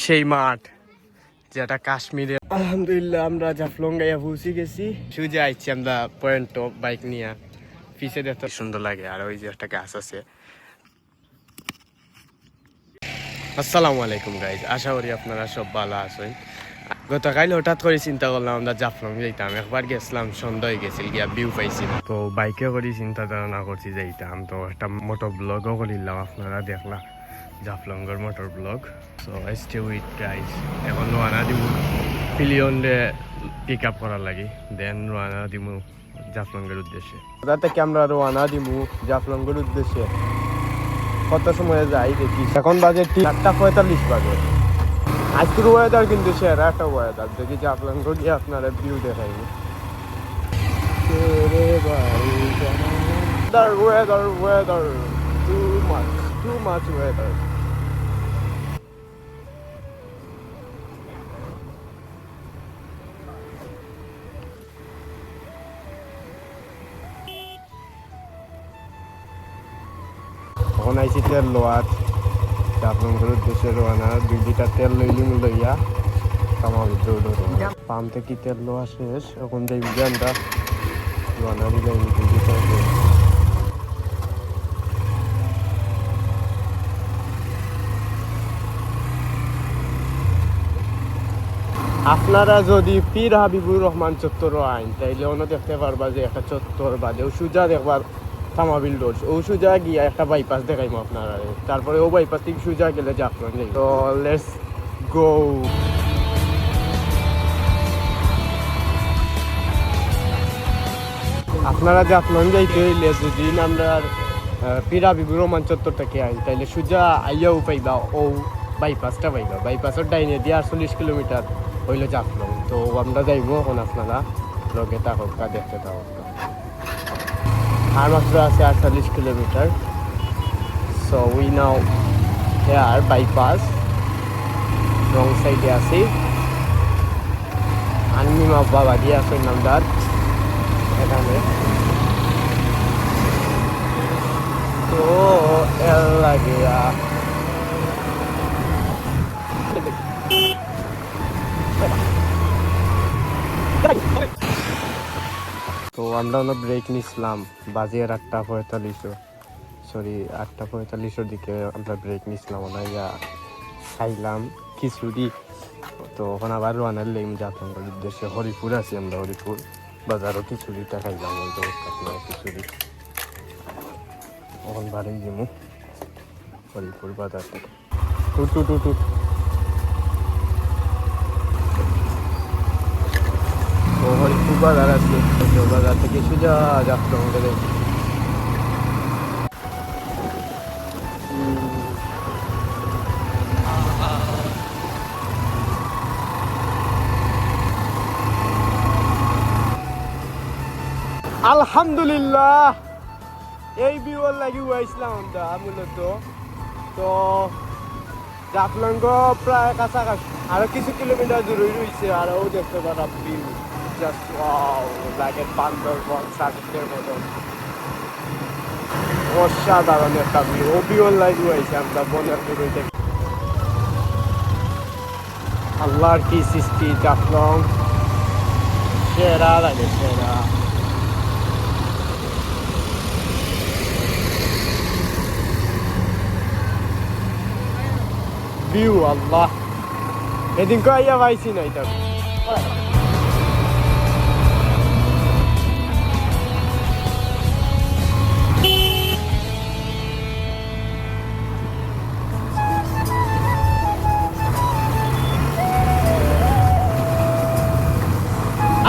সেই মাঠ যেটা কাশ্মীরে। আলহামদুলিল্লাহ আমরা জাফলং গাইয়া পৌঁছে গেছি। সুজা আইছি আমরা পয়েন্ট বাইক নিয়ে। পিছে দেখতে সুন্দর লাগে, আর ওই যে একটা গাছ আছে। আসসালামু আলাইকুম গাইজ, আশা করি আপনারা সব ভালো আছেন। গতকাল হঠাৎ করে চিন্তা করলাম আমরা জাফলং যাইতাম। একবার গেছিলাম, সন্ধ্যা হয়ে গেছিল, গিয়া ভিউ পাইছি না, তো বাইকে করে চিন্তা ধারণা করছি যাইতাম। তো একটা মোটর ব্লগও করিলাম, আপনারা দেখলাম জাফলংয়ের motor blog. So stay with guys. এখন রওনা দিব পিলিয়নে পিক আপ করার লাগি, দেন রওনা দিব জাফলংয়ের উদ্দেশ্যে। কোথা থেকে আমরা রওনা দিব জাফলংয়ের উদ্দেশ্যে, কত সময় যাই দেখি। এখন বাজে 8:45 বাজে। আজকের ওয়েদার কিন্তু সেরা একটা ওয়েদার। দেখি জাফলং গিয়ে আপনারা ভিউ দেখাইনি। Weather too much weather. এখন আইসি তেল লোয়ার, জাফলংয়ের উদ্দেশ্যে রওনা। 2 লিটার তেল লইয়া পাম্প থেকে তেল লোয়া শেষ। এখন যাই আমরা রওনা দিলে 2 লিটার। আপনারা যদি পীর হাবিবুর রহমান চত্বর আইন, তাইলে অন্য দেখতে পারবা যে একটা চত্বর বাদে ও সুজা দেখবার থামাবিল রোড। ও সুজা গিয়া একটা বাইপাস দেখাইমো আপনারা। তারপরে ও বাইপাস থেকে সুজা গেলে জাফলং যাই। তো লেটস গো। আপনারা জাফলং যাইতে হইলে যদি আমরা পীর হাবিবুর রহমান চত্বর থেকে আইন, তাইলে সুজা আইয়াও পাইবা ও বাইপাসটা পাইবা। বাইপাসের ডাইনে দিয়ে 48 কিলোমিটার হইলো জাফলং। তো আমরা যাইব এখন, আপনারা লগে থাকুক, দেখতে থাকুক। আর মাত্র আছে 48 kilometre. So we now here bypass, wrong সাইডে আছি। আনমিমা বাবা দিয়ে আছে নামদার এখানে। তো এর লাগে তো আমরা ব্রেক নিছিলাম। বাজে 8:45, সরি 8:45 দিকে আমরা ব্রেক নিছিলাম। ইয়া খাইলাম খিচুড়ি। তো ওখানে আবার রওনা দিলাম জাফলংয়ের উদ্দেশ্যে। হরিপুর আছি আমরা, হরিপুর বাজারও খিচুড়িটা খাইলাম। ওই তো আপনার খিচুড়ি ওখান বাড়ি যাবো হরিপুর বাজার থেকে। তো হরিপুর বাজার আছে, বাজার থেকে সোজা জাফলং গেলে। আলহামদুলিল্লাহ এই ভিউর লাগি হয়েছিলাম আমরা মূলত। তো জাফলং প্রায় কাছাকাছি, আরো কিছু কিলোমিটার দূরে রয়েছে। আরও দেখতে পারা ভিউ জাস্ট ওয়াও, লাগে বান্দরবন সাগরের মতন। অসাধারণ একটা ভিউ। ও ভিউর লাগি হয়েছে আমরা বনের দূরে দেখি। আল্লাহর কি সৃষ্টি, জাফলং সেরা লাগে, সেরা। ভিউ আল্লাহ, এদিন আইয়া পাইছি না। এটা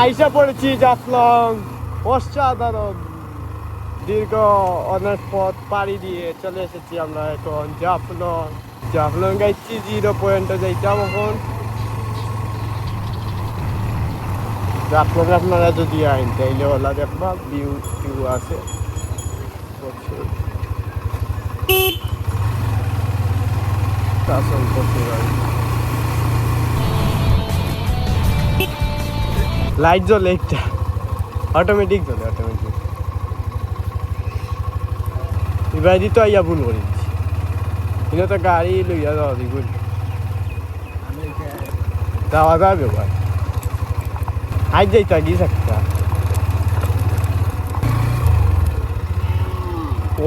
আইসা পড়েছি জাফলং। অসাধারণ দীর্ঘ অনেক পথ পাড়ি দিয়ে চলে এসেছি আমরা এখন জাফলং। জাফলং গাইছি 0 পয়েন্টে যাইতাম এখন। জাফলং আপনারা যদি আইন, তাইলে ওলা দেখবা ভিউ টিউ আছে। লাইট জ্বলে, একটা অটোমেটিক জ্বলে, অটোমেটিক। এবার তো আইয়া ভুল করে দিচ্ছি। কিন্তু তো গাড়ি লইয়া যাওয়া দিব। যাওয়া যাবে ভাই আজ যাইতা গিয়ে একটা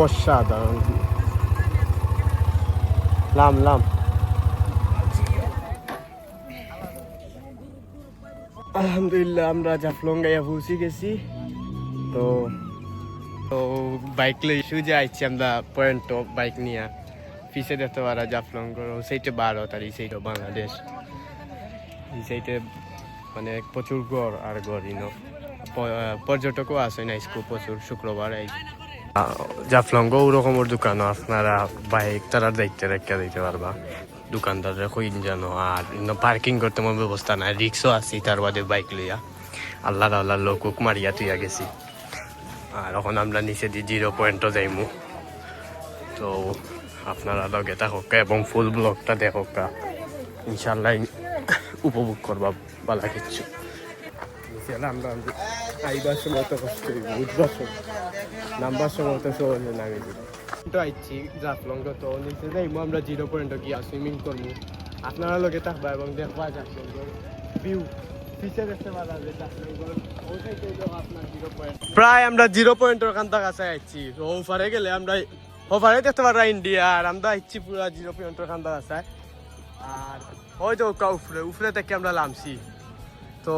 অসাধারণ লাম লাম আলহামদুলিল্লাহ আমরা জাফলং গাইয়া পৌঁছে গেছি তো তো বাইক লই সুজে আইছি আমরা পয়েন্ট বাইক নিয়ে পিছে দেখতে পারা জাফলং করো সেইটা ভারত আর এই সেইটা বাংলাদেশ এই সাইডে মানে প্রচুর গড় আর গড় ইনো পর্যটকও আছে না স্কুল প্রচুর শুক্রবার এই জাফলঙ্গ ওরকমের দোকানও আপনারা বাইক তারা দেখতে রেখে দিতে পারবা দোকানদাররা কইন জানো আর পার্কিং করতে আমার ব্যবস্থা নাই রিক্সও আছে তার বাদে বাইক লইয়া আল্লাহ লোক মারিয়া তুইয়া গেছি আর এখন আমরা নিচে দিয়ে 0 পয়েন্টও যাইমু তো আপনারা লগে থাকুক এবং ফুল ব্লগটা দেখুক ইনশাল্লাহ উপভোগ করবা ভালো কিছু আমরা আইবার সময় তো কষ্ট বুঝবার সময় নাম্বার সময় তো সহজে নামে তো আইছি জাফলঙ্গ তো নিচে যাইমু আমরা 0 পয়েন্টে গিয়া সুইমিং করবো আপনারা লগে থাকবা এবং দেখবা জাফলঙ্গ ভিউ পিছে দেখতে পারা যায় জাফলঙ্গ ওইটাই তো আপনার 0 পয়েন্ট প্রায় আমরা 0 পয়েন্টের কান্তা কাছে আইছি তো ওপারে গেলে আমরা ওপারে দেখতে পারা ইন্ডিয়া আর আমরা আইছি পুরা 0 পয়েন্টের কান্তা কাছে আর ওই তো উফরে থেকে আমরা নামছি তো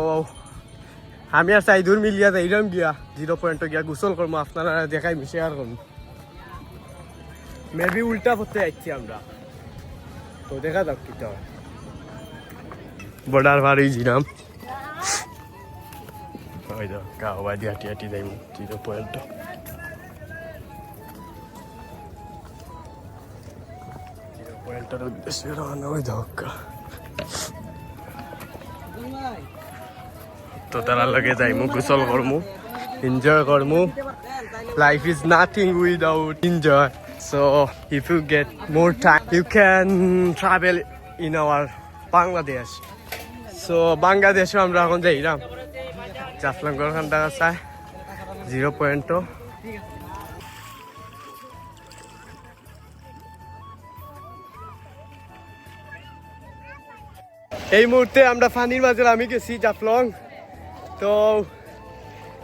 আমি আর সাইদুর মিলিয়া যাইলাম গিয়া 0 পয়েন্টে গিয়া গোসল করবো আপনারা দেখাই শেয়ার করবো মেবি উল্টা পথে আইছি আমরা তো দেখা যাক কি হয় বর্ডার পার হয়েছিলাম ওই তো গাও বাদি হাঁটি হাঁটি যাইব 0 পয়েন্টে পয়েন্টের উদ্দেশ্যে রওনা হয়ে দরকার তো তারা লগে যাইমু গোসল করমু এনজয় করমু life is nothing without enjoy so if you get more time you can travel in our Bangladesh so বাংলাদেশে আমরা এখন যাইলাম জাফলঙ্গর খান্ডা কাছায় 0 পয়েন্টও এই মুহূর্তে আমরা পানির মাঝে আমি গেছি জাফলং তো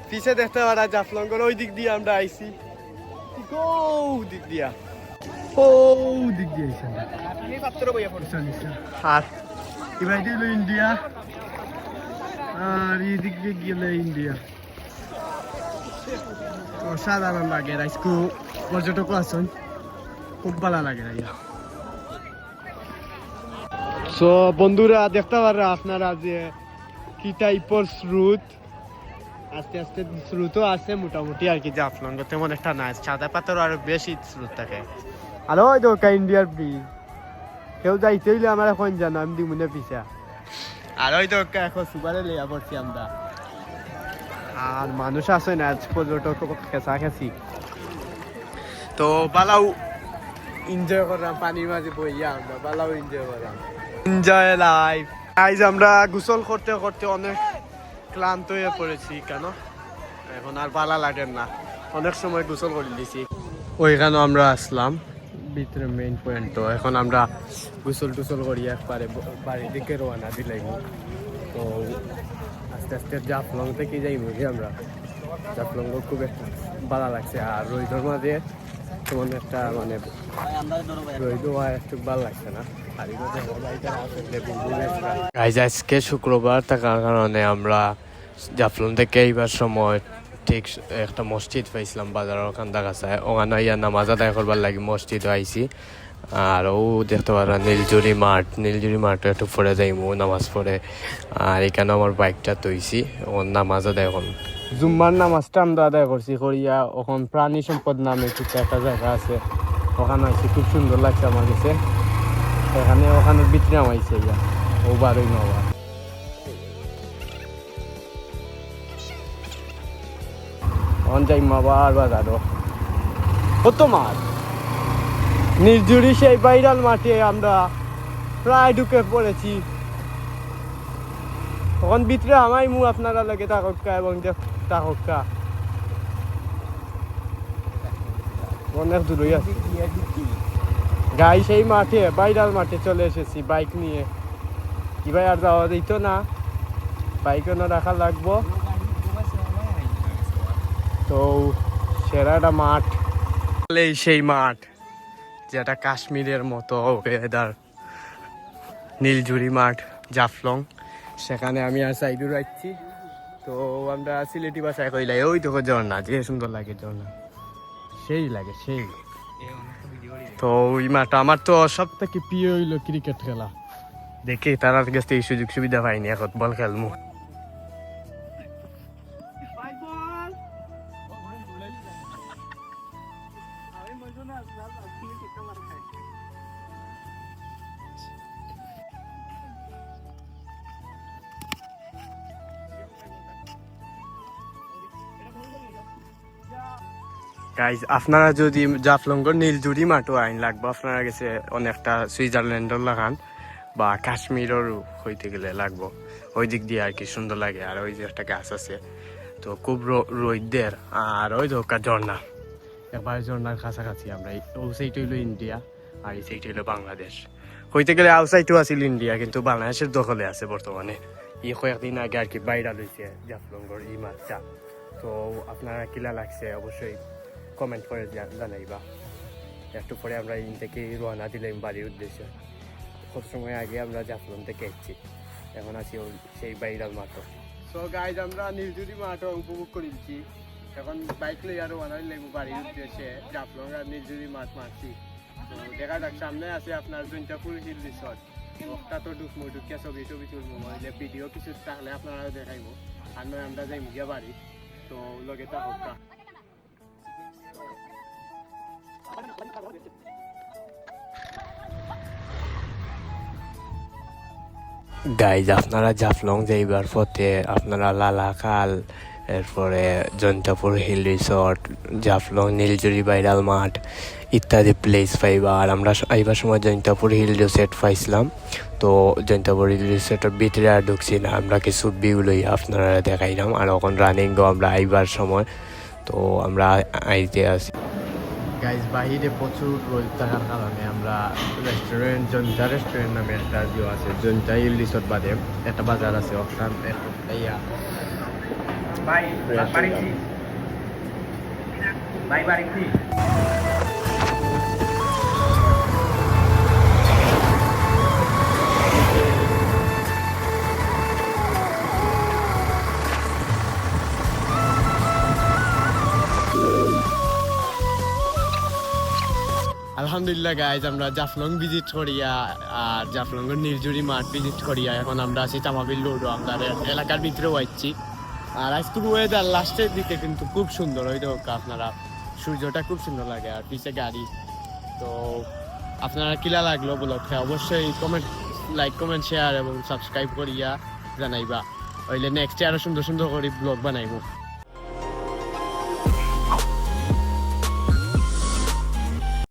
পিছে দেখতে পারা জাফলঙ্গের ওই দিক দিয়ে আমরা আইছি দিক দিয়া ও দিক দিয়ে আর এবার হলো ইন্ডিয়া আর এই দিক দিয়ে গেলে ইন্ডিয়া অসাধারণ লাগে রাইসকু পর্যটকও আছেন খুব ভালো লাগে রাইয়া সো বন্ধুরা দেখতে পারা আপনারা যে কি টাইপের স্রোত আস্তে আস্তে স্রোতও আছে মোটামুটি আর কি জাফলঙ্গ তেমন একটা নাই সাদা পাথর আরো বেশি স্রোত থাকে আর ওই তো ইন্ডিয়ার ব্রিজ কেউ যাইতে হইলে আমার এখন জানো আমি দিব না পিছা আর ওই তো এখন সুপারে লেয়া পড়ছি আমরা আর মানুষ আছে না পর্যটক খেসা খেসি তো বালাও এনজয় করলাম পানির মাঝে বইয়া আমরা বালাও এনজয় করলাম এনজয় লাইফ আজ আমরা গোসল করতে করতে অনেক ক্লান্ত হয়ে পড়েছি কেন এখন আর ভালো লাগে না অনেক সময় গোসল করে দিয়েছি ওইখানে আমরা আসলাম ভিতরে মেইন পয়েন্ট তো এখন আমরা গোসল টুসল করি একবারে বাড়ির দিকে রওনা দিলাম তো আস্তে আস্তে জাফলং থেকে যাই বুঝি আমরা জাফলং খুব একটা ভালো লাগছে আর রোহিতর মাঝে তেমন একটা মানে রোহিত একটু ভালো লাগছে না আজকে শুক্রবার থাকার কারণে আমরা জাফলং থেকে এইবার সময় ঠিক একটা মসজিদ পাইছিলাম বাজারের ওখান কাছায় ওখানে ইয়া নামাজ আদায় করবার লাগে মসজিদ আইছি আর ও দেখতে পারা নীলজুরি মাঠ একটু পরে যাইমু নামাজ পড়ে আর এখানে আমার বাইকটা তৈছি ওখান নামাজ আদায় করুন জুম্মার নামাজটা আমরা আদায় করছি করিয়া ওখান প্রাণী সম্পদ নামে কিছু একটা জায়গা আছে ওখানে আইছি খুব সুন্দর লাগছে আমার কাছে ওখানে ভিতরে আমাইছে ইয়া ও বারোই নবা ওখান যাই আবার বাজারও কত মাছ নির্জুরি সেই বাইরাল মাঠে আমরা প্রায় ঢুকে পড়েছি তখন ভিতরে আমাই মু আপনারা লাগে তাহকা এবং তাহকা অনেক দূরই আছে গাই সেই মাঠে বাইরাল মাঠে চলে এসেছি বাইক নিয়ে কিভাবে আর যাওয়া দিত না, বাইকও না রাখা লাগবো। তো সেরাটা মাঠ, এই সেই মাঠ যেটা কাশ্মীরের মতো ওয়েদার, নীলজুরি মাঠ জাফলং, সেখানে আমি আর সাইডে রাখছি। তো আমরা সিলেটি ভাষায় কইলাই ওই তো ঝর্ণা, যে সুন্দর লাগে ঝর্ণা, সেই লাগে সেই। তো ওই মাঠটা আমার তো সব থেকে প্রিয় হইলো ক্রিকেট খেলা, দেখে তার কাছে এই সুযোগ সুবিধা পাইনি এখন বল খেলবো। গাইজ আপনারা যদি জাফলঙ্গর নীলজুরি মাঠও আইন লাগবো, আপনারা গেছে অনেকটা সুইজারল্যান্ডের লাগান বা কাশ্মীরের হইতে গেলে লাগবো, ওই দিক দিয়ে আর কি সুন্দর লাগে। আর ওই যে একটা গাছ আছে, তো খুব রোদের, আর ওই ধোকা ঝর্ণা, একবার ঝর্ণার কাছাকাছি আমরা। ও সাইড হইলো ইন্ডিয়া আর এই সাইড হইলো বাংলাদেশ। হইতে গেলে আউটসাইডও আছিল ইন্ডিয়া, কিন্তু বাংলাদেশের দখলে আছে বর্তমানে। কয়েকদিন আগে আর কি ভাইরাল হয়েছে জাফলঙ্গর এই মাছটা। তো আপনারা কিলা লাগছে অবশ্যই কমেন্ট করে জানাইবা। একটু পরে আমরা ইন থেকে রওনা দিলাম বাড়ির উদ্দেশ্যে। কত সময় আগে আমরা জাফলং থেকে এসেছি, এখন আছি সেই ভাইরাল মাঠও। সো গাইজ আমরা নীলজুরি মাঠও উপভোগ করেছি, এখন বাইক লই আর রওনা দিলাম বাড়ির উদ্দেশ্যে। জাফলং আর নীলজুরি মাঠ মারছি। তো দেখা যাক সামনে আছে আপনার জৈন্তাপুর হিল রিসর্ট। ওটা তো ঢুকিয়া ছবি টবি তুলবো, নইলে ভিডিও কিছু থাকলে আপনারা দেখাইবো। আর নয় আমরা যাই মুগিয়া বাড়ি, তো লগে তা হোক। গাইজ আপনারা জাফলং যাইবার পথে আপনারা লালাখাল, এরপরে Jaintapur hill resort, Jaflong Niljuri viral মাঠ ইত্যাদি প্লেস পাইবা। আর আমরা আইবার সময় জৈন্তাপুর হিল রিসর্ট পাইছিলাম। তো জৈন্তাপুর হিল রিসর্টের ভিতরে আর ঢুকছি না, আমরা কিছু ভিউ লই আপনারা দেখাইলাম। আর এখন রানিংও আমরা আইবার সময়, তো আমরা আইতে আসি। গাইজ বাহিরে প্রচুর রোদ থাকার কারণে আমরা রেস্টুরেন্ট, জনতা রেস্টুরেন্ট নামে একটা যে আছে, জনতা হিল রিসর্ট বাদে একটা বাজার আছে ওখান আলহামদুলিল্লাহ গাইজ আমরা জাফলং ভিজিট করিয়া আর জাফলংয়ের নীলজুরি মাঠ ভিজিট করিয়া এখন আমরা আছি তামাবিল রোড, আমাদের এলাকার ভিতরেও আইছি। আর আজকের ওয়েদার লাস্টের দিকে কিন্তু খুব সুন্দর, ওই হোক আপনারা সূর্যটা খুব সুন্দর লাগে আর পিছে গাড়ি। তো আপনারা কিলা লাগলো ব্লগটা অবশ্যই লাইক কমেন্ট শেয়ার এবং সাবস্ক্রাইব করিয়া জানাইবা, হইলে নেক্সট আরো সুন্দর সুন্দর করে ব্লগ বানাইবো।